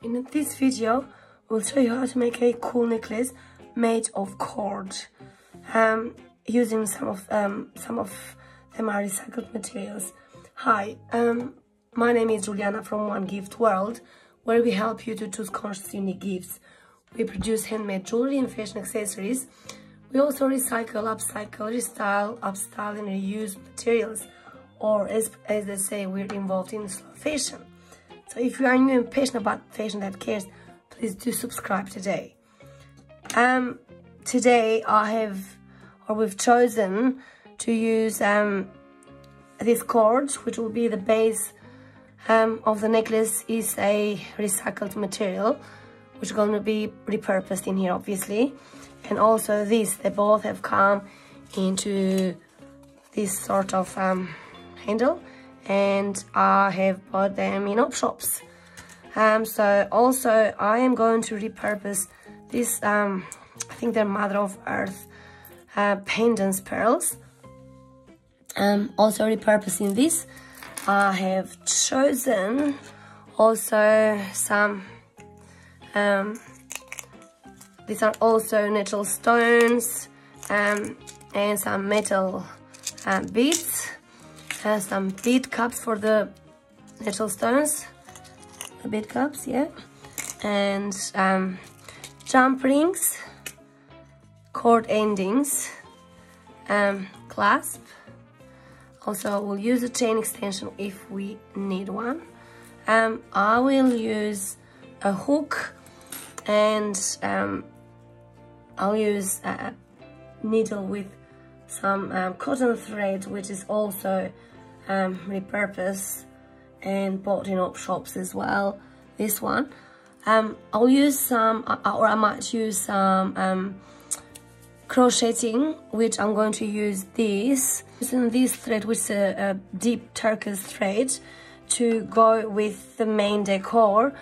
In this video, we'll show you how to make a cool necklace made of cord, using some of them are recycled materials. Hi, my name is Juliana from One Gift World, where we help you to choose conscious unique gifts. We produce handmade jewelry and fashion accessories. We also recycle, upcycle, restyle, upstyle and reuse materials, or as they say, we're involved in slow fashion. So if you are new and passionate about fashion that cares, please do subscribe today. Today we've chosen to use this cord, which will be the base of the necklace. Is a recycled material, which is going to be repurposed in here, obviously. And also they both have come into this sort of handle, and I have bought them in op shops. So also I am going to repurpose this, I think they're Mother of Earth pendants pearls. Also repurposing this, I have chosen also some, these are also natural stones, and some metal beads, some bead cups for the natural stones, the bead cups, yeah, and jump rings, cord endings, clasp. Also, we'll use a chain extension if we need one. I will use a hook, and I'll use a needle with some cotton thread, which is also repurposed and bought in op shops as well. This one, I'll use some, or I might use some crocheting, which I'm going to use using this thread, which is a deep turquoise thread, to go with the main decor.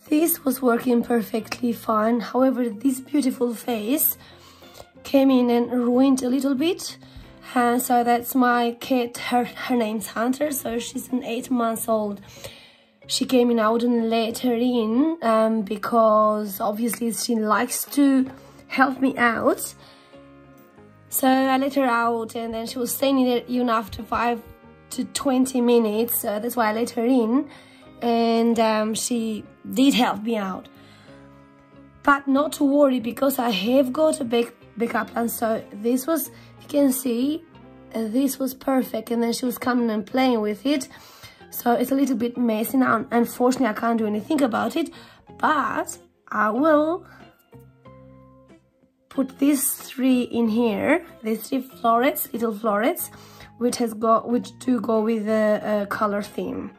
This was working perfectly fine. However, this beautiful face came in and ruined a little bit. So that's my cat. Her name's Hunter. So she's an 8 months old. She came in. I wouldn't let her in because obviously she likes to help me out. So I let her out, and then she was staying there even after 5 to 20 minutes. So that's why I let her in. And she did help me out, but not to worry, because I have got a backup plan. So this was, you can see, this was perfect, and then she was coming and playing with it. So it's a little bit messy now. Unfortunately, I can't do anything about it, but I will put these 3 in here, these 3 florets, little florets, which do go with the color theme.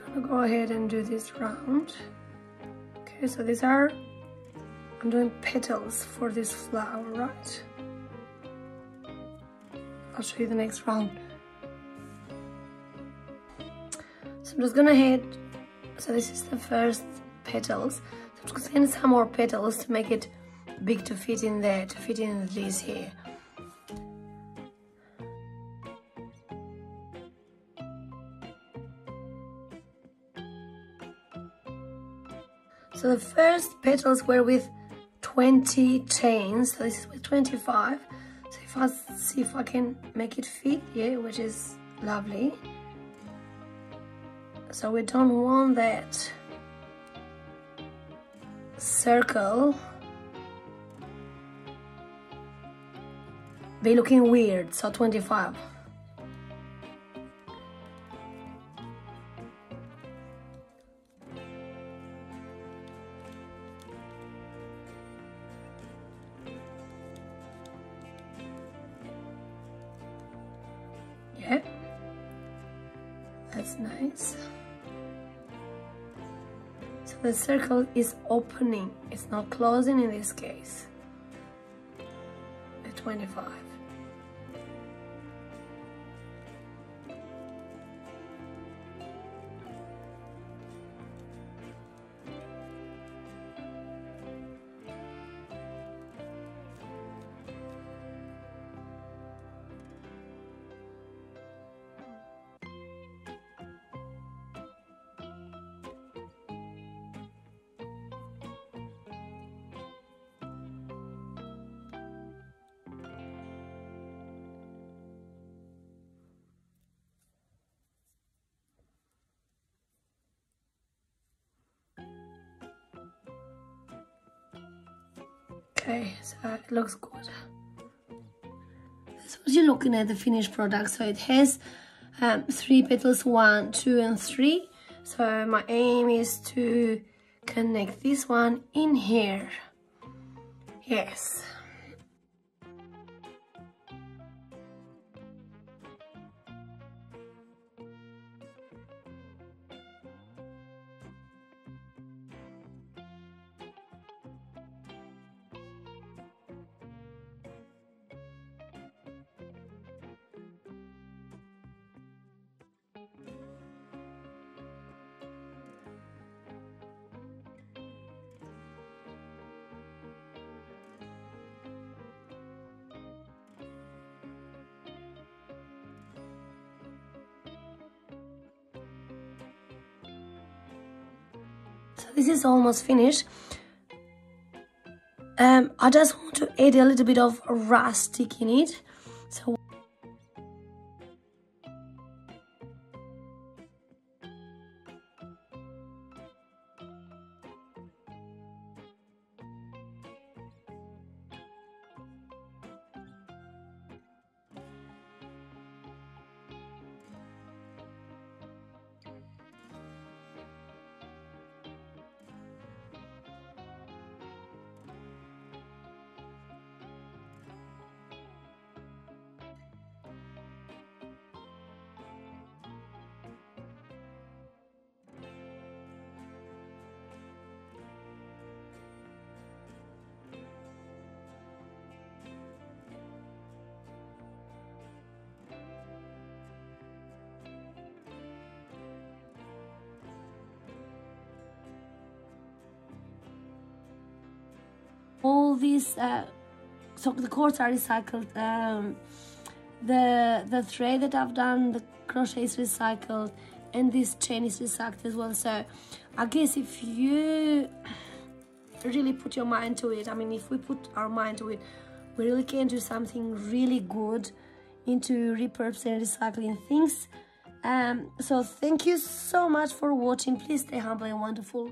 I'm gonna go ahead and do this round. Okay, so these are, I'm doing petals for this flower, right? I'll show you the next round. So I'm just gonna hit, so this is the first petals. So I'm just gonna some more petals to make it big to fit in there, to fit in this here. So the first petals were with 20 chains, so this is with 25. So if I see if I can make it fit, yeah, which is lovely. So we don't want that circle be looking weird, so 25. Yeah, that's nice. So the circle is opening, it's not closing in this case. At 25. Okay, so it looks good. So you're looking at the finished product. So it has 3 petals, 1, 2, and 3. So my aim is to connect this one in here. Yes. So this is almost finished. I just want to add a little bit of rustic in it. So all these, so the cords are recycled. The thread that I've done, the crochet is recycled, and this chain is recycled as well. So I guess if you really put your mind to it, I mean, if we put our mind to it, we really can do something really good into repurposing and recycling things. So thank you so much for watching. Please stay humble and wonderful.